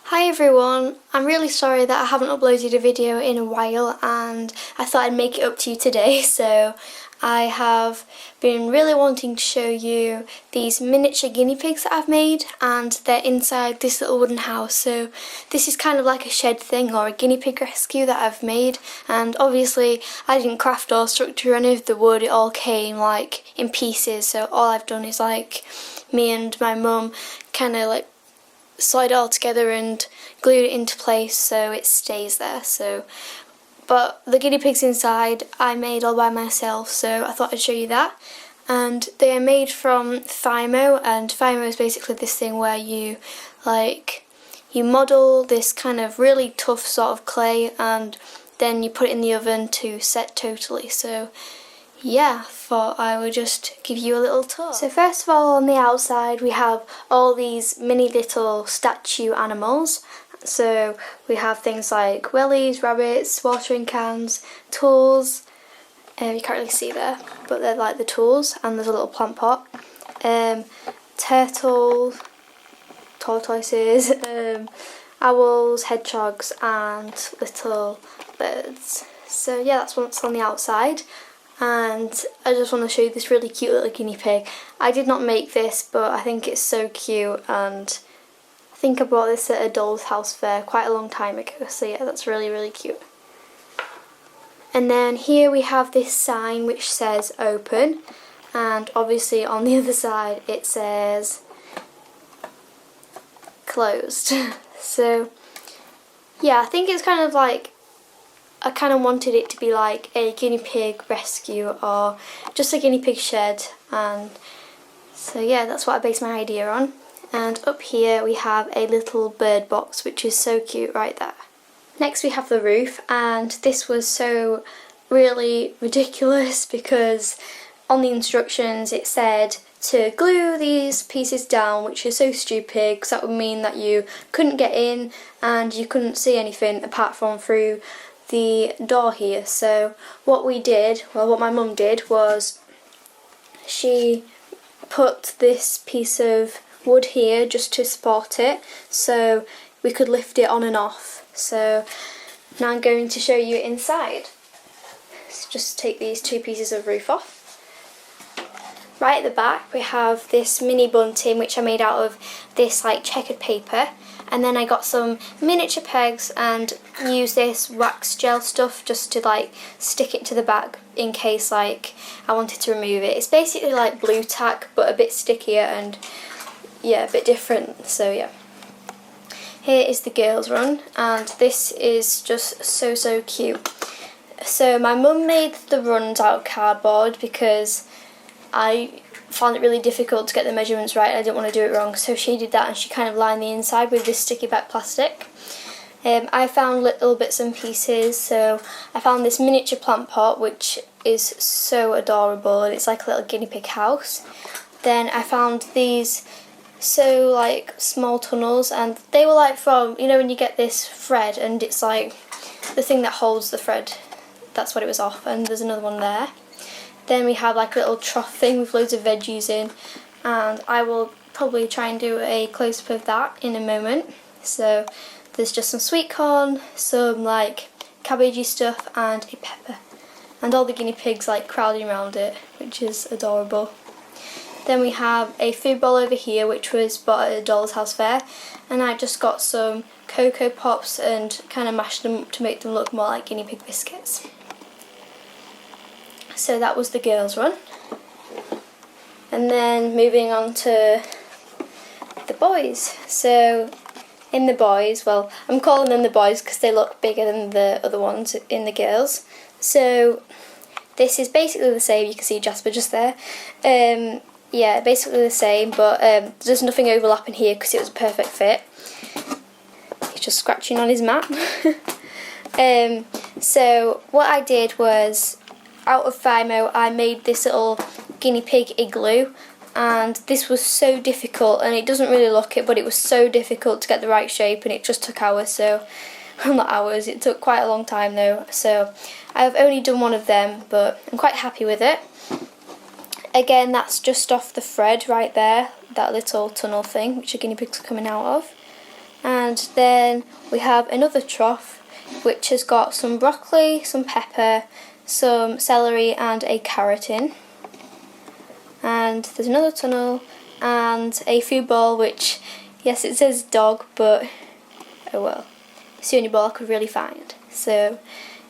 Hi everyone, I'm really sorry that I haven't uploaded a video in a while and I thought I'd make it up to you today. So I have been really wanting to show you these miniature guinea pigs that I've made, and they're inside this little wooden house. So this is kind of like a shed thing or a guinea pig rescue that I've made, and obviously I didn't craft or structure any of the wood, it all came like in pieces. So all I've done is like me and my mum kind of like slide it all together and glued it into place so it stays there. But the guinea pigs inside I made all by myself, so I thought I'd show you that. And they are made from Fimo, and Fimo is basically this thing where you model this kind of really tough sort of clay and then you put it in the oven to set totally. So yeah, thought I would just give you a little tour. So first of all, on the outside we have all these mini little statue animals. So we have things like wellies, rabbits, watering cans, tools. You can't really see there, but they're like the tools, and there's a little plant pot. Turtles, tortoises, owls, hedgehogs and little birds. So yeah, that's what's on the outside. And I just want to show you this really cute little guinea pig. I did not make this, but I think it's so cute, and I think I bought this at a doll's house fair quite a long time ago. So yeah, that's really cute. And then here we have this sign which says open, and obviously on the other side it says closed. So yeah, I think it's kind of like, I kind of wanted it to be like a guinea pig rescue or just a guinea pig shed, and so yeah, that's what I based my idea on. And up here we have a little bird box which is so cute right there. Next we have the roof, and this was so really ridiculous because on the instructions it said to glue these pieces down, which is so stupid because that would mean that you couldn't get in and you couldn't see anything apart from through the door here. So what we did, well what my mum did, was she put this piece of wood here just to support it so we could lift it on and off. So now I'm going to show you inside. So just take these two pieces of roof off. Right at the back we have this mini bunting which I made out of this like checkered paper, and then I got some miniature pegs and used this wax gel stuff just to like stick it to the back in case like I wanted to remove it. It's basically like blue tack but a bit stickier and yeah, a bit different. So yeah, here is the girls run, and this is just so cute. So my mum made the runs out of cardboard because I found it really difficult to get the measurements right. I didn't want to do it wrong, so she did that, and she kind of lined the inside with this sticky back plastic. I found little bits and pieces, so I found this miniature plant pot which is so adorable, and it's like a little guinea pig house. Then I found these so like small tunnels, and they were like from, you know when you get this thread and it's like the thing that holds the thread, that's what it was off, and there's another one there. Then we have like a little trough thing with loads of veggies in, and I will probably try and do a close-up of that in a moment. So there's just some sweet corn, some like cabbagey stuff and a pepper, and all the guinea pigs like crowding around it, which is adorable. Then we have a food bowl over here which was bought at a doll's house fair, and I just got some Cocoa Pops and kind of mashed them up to make them look more like guinea pig biscuits. So that was the girls run. And then moving on to the boys. So in the boys, well I'm calling them the boys because they look bigger than the other ones in the girls. So this is basically the same, you can see Jasper just there. Yeah, basically the same, but there's nothing overlapping here because it was a perfect fit. He's just scratching on his mat. So what I did was, out of Fimo I made this little guinea pig igloo, and this was so difficult, and it doesn't really look it, but it was so difficult to get the right shape, and it just took hours. So well, not hours, it took quite a long time though. So I've only done one of them, but I'm quite happy with it. Again, that's just off the thread right there, that little tunnel thing which the guinea pigs are coming out of. And then we have another trough which has got some broccoli, some pepper, some celery and a carrot in. And there's another tunnel and a food bowl, which, yes, it says dog, but oh well, it's the only bowl I could really find. So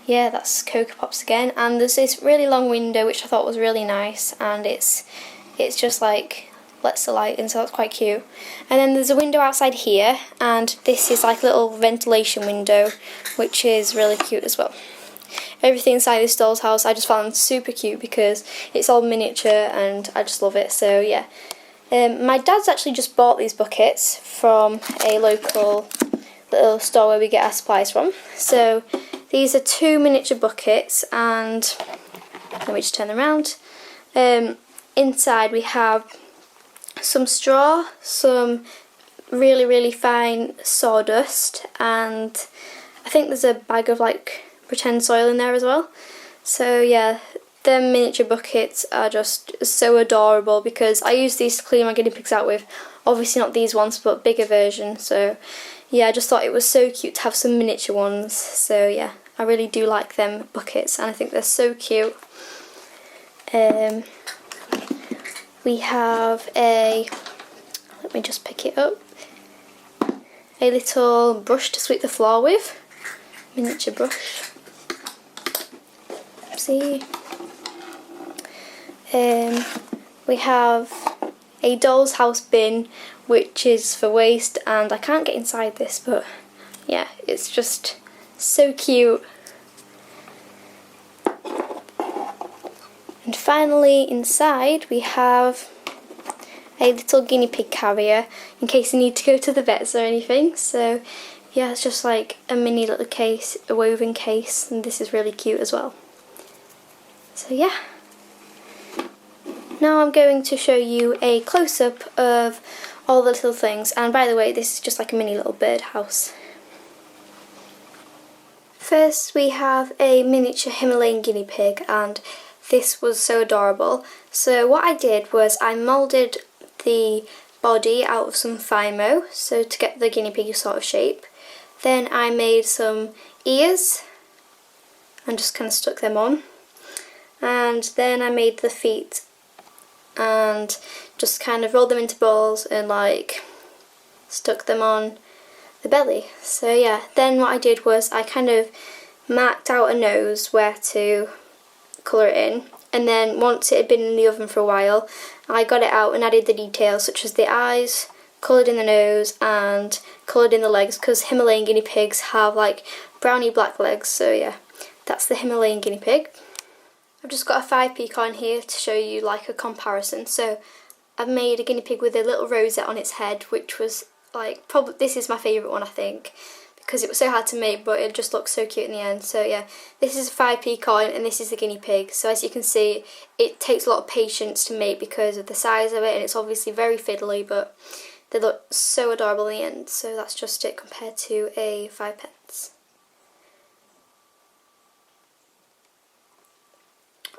yeah, that's Cocoa Pops again. And there's this really long window which I thought was really nice, and it's just like lets the light in, so that's quite cute. And then there's a window outside here, and this is like a little ventilation window, which is really cute as well. Everything inside this doll's house I just found super cute because it's all miniature and I just love it. So yeah, my dad's actually just bought these buckets from a local little store where we get our supplies from. So these are 2 miniature buckets, and let me just turn them around. Inside we have some straw, some really fine sawdust, and I think there's a bag of like pretend soil in there as well. So yeah, the miniature buckets are just so adorable because I use these to clean my guinea pigs out with. Obviously not these ones, but bigger version. So yeah, I just thought it was so cute to have some miniature ones. So yeah, I really do like them buckets, and I think they're so cute. We have a, let me just pick it up, a little brush to sweep the floor with, miniature brush. See. We have a doll's house bin, which is for waste, and I can't get inside this, but yeah, it's just so cute. And finally, inside we have a little guinea pig carrier in case you need to go to the vets or anything. So yeah, it's just like a mini little case, a woven case, and this is really cute as well. So yeah, now I'm going to show you a close-up of all the little things. And by the way, this is just like a mini little bird house. First we have a miniature Himalayan guinea pig, and this was so adorable. So what I did was I moulded the body out of some Fimo, so to get the guinea pig sort of shape. Then I made some ears and just kind of stuck them on. And then I made the feet and just kind of rolled them into balls and like stuck them on the belly. So yeah, then what I did was I kind of marked out a nose where to colour it in, and then once it had been in the oven for a while, I got it out and added the details such as the eyes, coloured in the nose and coloured in the legs, because Himalayan guinea pigs have like browny black legs. So yeah, that's the Himalayan guinea pig. I've just got a 5p coin here to show you like a comparison. So I've made a guinea pig with a little rosette on its head, which was like, probably this is my favourite one I think, because it was so hard to make, but it just looks so cute in the end. So yeah, this is a 5p coin and this is the guinea pig. So as you can see, it takes a lot of patience to make because of the size of it, and it's obviously very fiddly, but they look so adorable in the end. So that's just it compared to a 5p.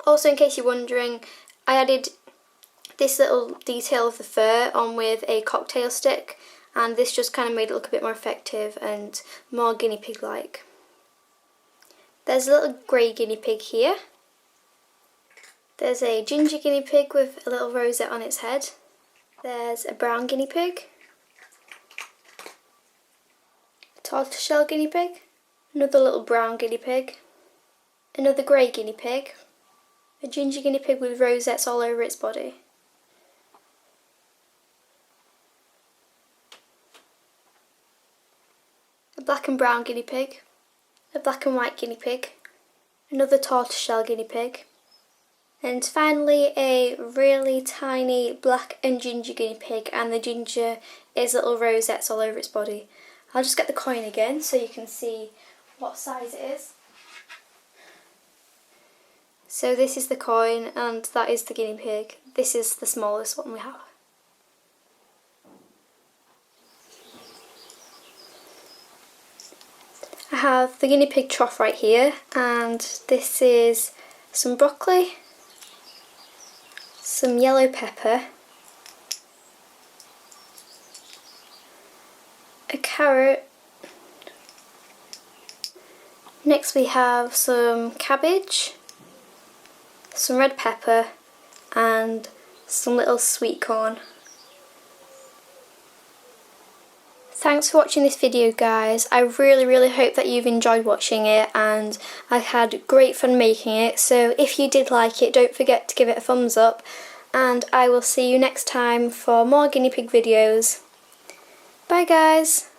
Also, in case you're wondering, I added this little detail of the fur on with a cocktail stick, and this just kind of made it look a bit more effective and more guinea pig like. There's a little grey guinea pig here. There's a ginger guinea pig with a little rosette on its head. There's a brown guinea pig. A tortoiseshell guinea pig. Another little brown guinea pig. Another grey guinea pig. A ginger guinea pig with rosettes all over its body. A black and brown guinea pig. A black and white guinea pig. Another tortoiseshell guinea pig. And finally a really tiny black and ginger guinea pig, and the ginger is little rosettes all over its body. I'll just get the coin again so you can see what size it is. So this is the coin and that is the guinea pig. This is the smallest one we have. I have the guinea pig trough right here, and this is some broccoli, some yellow pepper, a carrot. Next we have some cabbage, some red pepper and some little sweet corn. Thanks for watching this video, guys. I really hope that you've enjoyed watching it, and I had great fun making it. So if you did like it, don't forget to give it a thumbs up, and I will see you next time for more guinea pig videos. Bye guys!